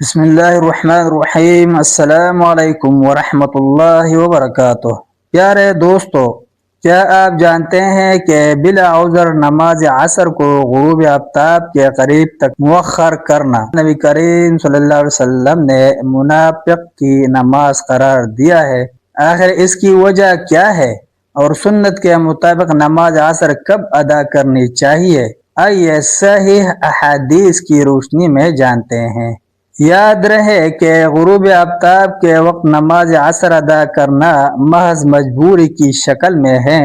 بسم اللہ الرحمن الرحیم۔ السلام علیکم ورحمۃ اللہ وبرکاتہ۔ پیارے دوستو، کیا آپ جانتے ہیں کہ بلا عذر نماز عصر کو غروب آفتاب کے قریب تک مؤخر کرنا نبی کریم صلی اللہ علیہ وسلم نے منافق کی نماز قرار دیا ہے؟ آخر اس کی وجہ کیا ہے اور سنت کے مطابق نماز عصر کب ادا کرنی چاہیے؟ آئیے صحیح احادیث کی روشنی میں جانتے ہیں۔ یاد رہے کہ غروب آفتاب کے وقت نماز عصر ادا کرنا محض مجبوری کی شکل میں ہے،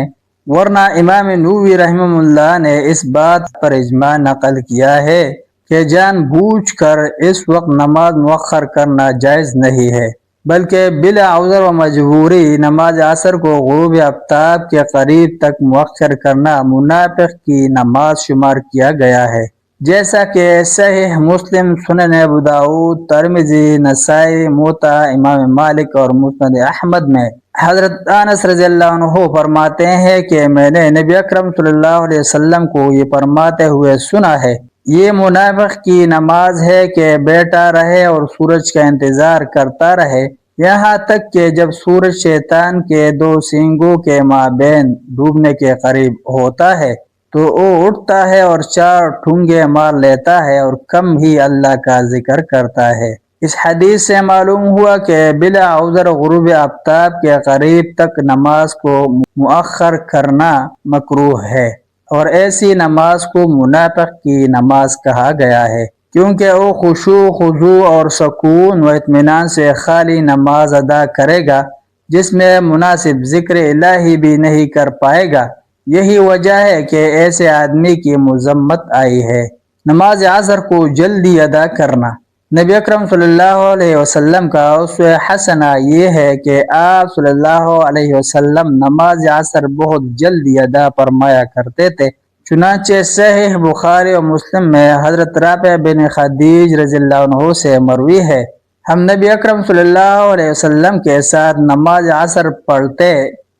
ورنہ امام نووی رحمہ اللہ نے اس بات پر اجماع نقل کیا ہے کہ جان بوجھ کر اس وقت نماز مؤخر کرنا جائز نہیں ہے، بلکہ بلا عذر و مجبوری نماز عصر کو غروب آفتاب کے قریب تک مؤخر کرنا منافق کی نماز شمار کیا گیا ہے، جیسا کہ صحیح مسلم، سنن ابو داؤد، ترمذی، نسائی، موطا امام مالک اور مسند احمد میں حضرت انس رضی اللہ عنہ فرماتے ہیں کہ میں نے نبی اکرم صلی اللہ علیہ وسلم کو یہ فرماتے ہوئے سنا ہے، یہ منافق کی نماز ہے کہ بیٹھا رہے اور سورج کا انتظار کرتا رہے، یہاں تک کہ جب سورج شیطان کے دو سینگوں کے مابین ڈوبنے کے قریب ہوتا ہے تو وہ اٹھتا ہے اور چار ٹھونگے مار لیتا ہے اور کم ہی اللہ کا ذکر کرتا ہے۔ اس حدیث سے معلوم ہوا کہ بلا عذر غروب آفتاب کے قریب تک نماز کو مؤخر کرنا مکروہ ہے، اور ایسی نماز کو منافق کی نماز کہا گیا ہے، کیونکہ وہ خشوع، خضوع اور سکون و اطمینان سے خالی نماز ادا کرے گا، جس میں مناسب ذکر الہی بھی نہیں کر پائے گا۔ یہی وجہ ہے کہ ایسے آدمی کی مذمت آئی ہے۔ نماز عصر کو جلدی ادا کرنا۔ نبی اکرم صلی اللہ علیہ وسلم کا اسوہ حسنہ یہ ہے کہ آپ صلی اللہ علیہ وسلم نماز عصر بہت جلدی ادا فرمایا کرتے تھے، چنانچہ صحیح بخاری و مسلم میں حضرت رافع بن خدیج رضی اللہ عنہ سے مروی ہے، ہم نبی اکرم صلی اللہ علیہ وسلم کے ساتھ نماز عصر پڑھتے،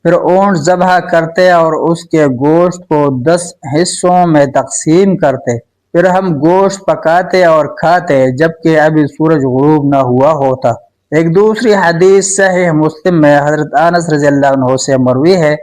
پھر اونٹ ذبح کرتے اور اس کے گوشت کو 10 حصوں میں تقسیم کرتے، پھر ہم گوشت پکاتے اور کھاتے جبکہ ابھی سورج غروب نہ ہوا ہوتا۔ ایک دوسری حدیث صحیح مسلم میں حضرت انس رضی اللہ عنہ سے مروی ہے،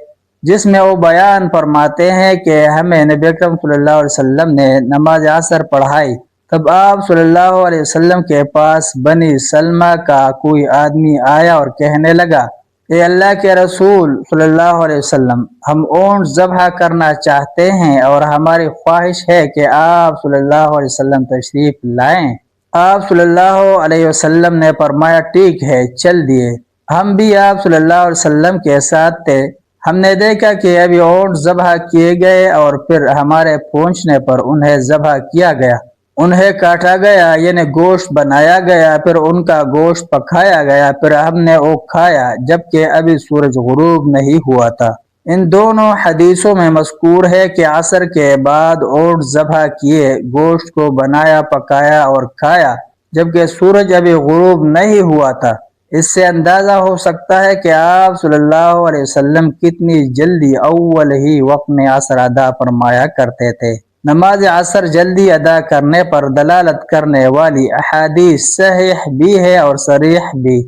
جس میں وہ بیان فرماتے ہیں کہ ہمیں نبی اکرم صلی اللہ علیہ وسلم نے نماز عصر پڑھائی، تب آپ صلی اللہ علیہ وسلم کے پاس بنی سلمہ کا کوئی آدمی آیا اور کہنے لگا، اے اللہ کے رسول صلی اللہ علیہ وسلم، ہم اونٹ ذبح کرنا چاہتے ہیں اور ہماری خواہش ہے کہ آپ صلی اللہ علیہ وسلم تشریف لائیں۔ آپ صلی اللہ علیہ وسلم نے فرمایا، ٹھیک ہے، چل دیے۔ ہم بھی آپ صلی اللہ علیہ وسلم کے ساتھ تھے، ہم نے دیکھا کہ ابھی اونٹ ذبح کیے گئے اور پھر ہمارے پہنچنے پر انہیں ذبح کیا گیا، انہیں کاٹا گیا، یعنی گوشت بنایا گیا، پھر ان کا گوشت پکایا گیا، پھر ہم نے وہ کھایا جبکہ ابھی سورج غروب نہیں ہوا تھا۔ ان دونوں حدیثوں میں مذکور ہے کہ عصر کے بعد اونٹ ذبح کیے، گوشت کو بنایا، پکایا اور کھایا جبکہ سورج ابھی غروب نہیں ہوا تھا۔ اس سے اندازہ ہو سکتا ہے کہ آپ صلی اللہ علیہ وسلم کتنی جلدی اول ہی وقت میں عصر ادا فرمایا کرتے تھے۔ نماز عصر جلدی ادا کرنے پر دلالت کرنے والی احادیث صحیح بھی ہے اور صریح بھی،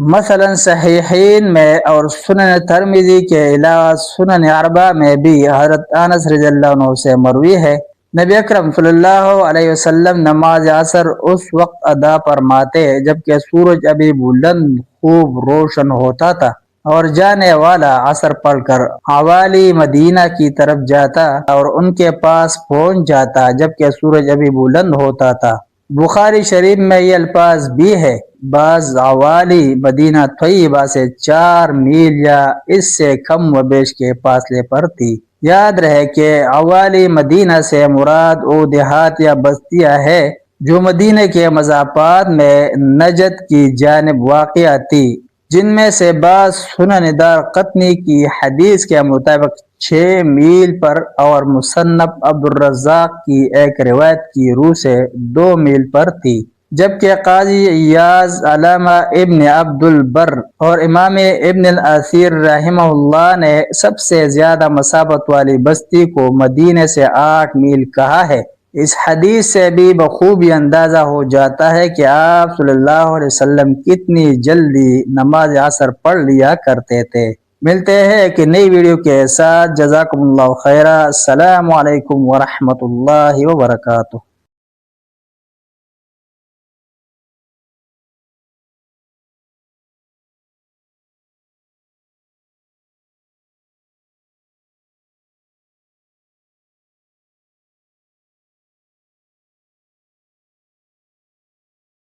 مثلا صحیحین میں اور سنن ترمذی کے علاوہ سنن اربعہ میں بھی حضرت انس رضی اللہ عنہ سے مروی ہے، نبی اکرم صلی اللہ علیہ وسلم نماز عصر اس وقت ادا فرماتے جبکہ سورج ابھی بلند خوب روشن ہوتا تھا، اور جانے والا عصر پڑھ کر حوالی مدینہ کی طرف جاتا اور ان کے پاس پہنچ جاتا جبکہ سورج ابھی بلند ہوتا تھا۔ بخاری شریف میں یہ الفاظ بھی ہے، بعض حوالی مدینہ طیبہ سے 4 میل یا اس سے کم و بیش کے فاصلے پر تھی۔ یاد رہے کہ حوالی مدینہ سے مراد وہ دیہات یا بستیاں ہے جو مدینہ کے مضافات میں نجد کی جانب واقع تھی، جن میں سے بعض سنن دارقطنی کی حدیث کے مطابق 6 میل پر اور مصنف عبدالرزاق کی ایک روایت کی روح سے 2 میل پر تھی، جبکہ قاضی ایاز، علامہ ابن عبد البر اور امام ابن الاثیر رحمہ اللہ نے سب سے زیادہ مسافت والی بستی کو مدینے سے 8 میل کہا ہے۔ اس حدیث سے بھی بخوبی اندازہ ہو جاتا ہے کہ آپ صلی اللہ علیہ وسلم کتنی جلدی نماز عصر پڑھ لیا کرتے تھے۔ ملتے ہیں ایک نئی ویڈیو کے ساتھ۔ جزاکم اللہ خیرہ۔ السلام علیکم ورحمۃ اللہ وبرکاتہ۔